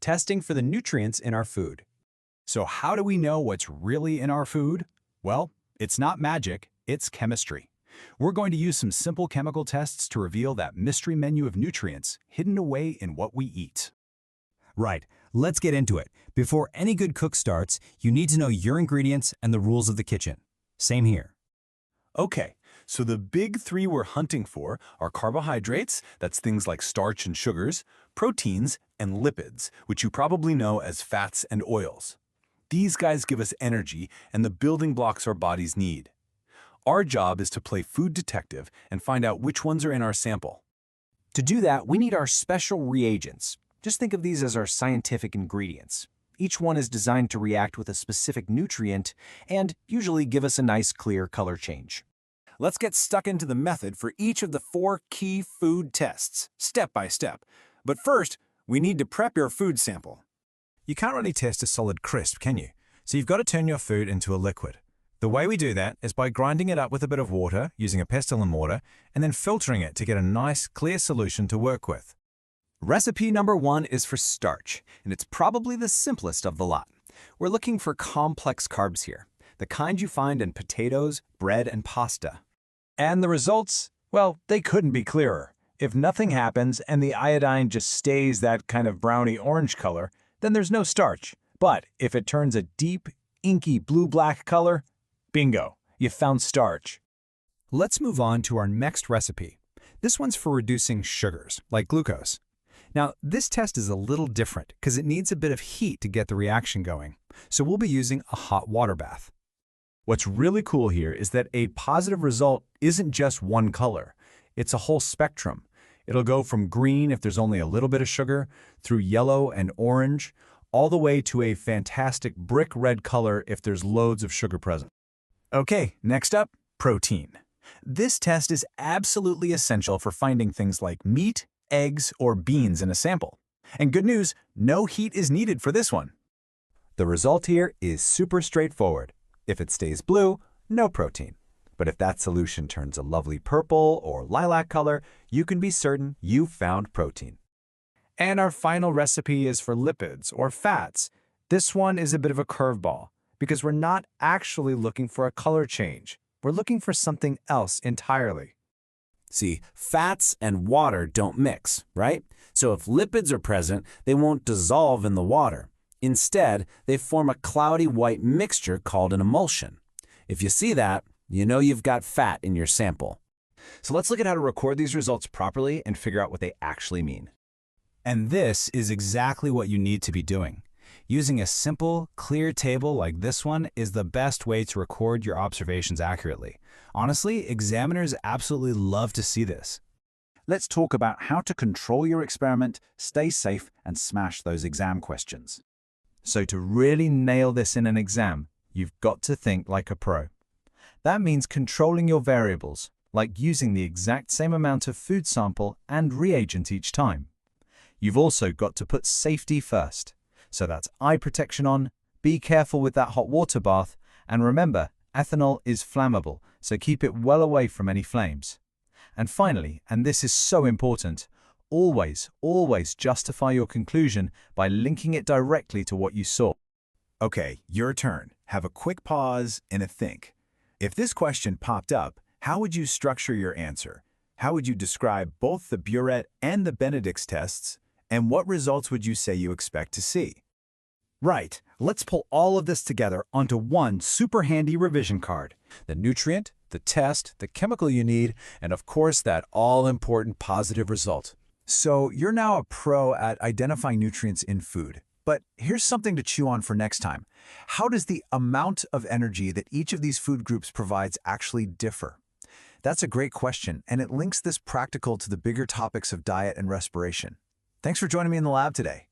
testing for the nutrients in our food. So how do we know what's really in our food? Well, it's not magic, it's chemistry. We're going to use some simple chemical tests to reveal that mystery menu of nutrients hidden away in what we eat. Right, let's get into it. Before any good cook starts, you need to know your ingredients and the rules of the kitchen. Same here. Okay, so the big three we're hunting for are carbohydrates, that's things like starch and sugars, proteins, and lipids, which you probably know as fats and oils. These guys give us energy and the building blocks our bodies need. Our job is to play food detective and find out which ones are in our sample. To do that, we need our special reagents. Just think of these as our scientific ingredients. Each one is designed to react with a specific nutrient and usually give us a nice clear color change. Let's get stuck into the method for each of the 4 key food tests, step by step. But first, we need to prep your food sample. You can't really test a solid crisp, can you? So you've got to turn your food into a liquid. The way we do that is by grinding it up with a bit of water, using a pestle and mortar, and then filtering it to get a nice, clear solution to work with. Recipe number 1 is for starch, and it's probably the simplest of the lot. We're looking for complex carbs here, the kind you find in potatoes, bread, and pasta. And the results? Well, they couldn't be clearer. If nothing happens and the iodine just stays that kind of browny orange color, then there's no starch. But if it turns a deep, inky blue-black color, bingo, you found starch. Let's move on to our next recipe. This one's for reducing sugars, like glucose. Now, this test is a little different because it needs a bit of heat to get the reaction going. So we'll be using a hot water bath. What's really cool here is that a positive result isn't just one color. It's a whole spectrum. It'll go from green if there's only a little bit of sugar, through yellow and orange, all the way to a fantastic brick red color if there's loads of sugar present. Okay, next up, protein. This test is absolutely essential for finding things like meat, eggs, or beans in a sample. And good news, no heat is needed for this one. The result here is super straightforward. If it stays blue, no protein. But if that solution turns a lovely purple or lilac color, you can be certain you've found protein. And our final recipe is for lipids, or fats. This one is a bit of a curveball, because we're not actually looking for a color change. We're looking for something else entirely. See, fats and water don't mix, right? So if lipids are present, they won't dissolve in the water. Instead, they form a cloudy white mixture called an emulsion. If you see that, you know you've got fat in your sample. So let's look at how to record these results properly and figure out what they actually mean. And this is exactly what you need to be doing. Using a simple, clear table like this one is the best way to record your observations accurately. Honestly, examiners absolutely love to see this. Let's talk about how to control your experiment, stay safe, and smash those exam questions. So to really nail this in an exam, you've got to think like a pro. That means controlling your variables, like using the exact same amount of food sample and reagent each time. You've also got to put safety first. So that's eye protection on, be careful with that hot water bath, and remember, ethanol is flammable, so keep it well away from any flames. And finally, and this is so important, always justify your conclusion by linking it directly to what you saw. Okay, your turn. Have a quick pause and a think. If this question popped up, how would you structure your answer? How would you describe both the Biuret and the Benedict's tests? And what results would you say you expect to see? Right, let's pull all of this together onto one super handy revision card. The nutrient, the test, the chemical you need, and of course that all-important positive result. So you're now a pro at identifying nutrients in food. But here's something to chew on for next time. How does the amount of energy that each of these food groups provides actually differ? That's a great question, and it links this practical to the bigger topics of diet and respiration. Thanks for joining me in the lab today.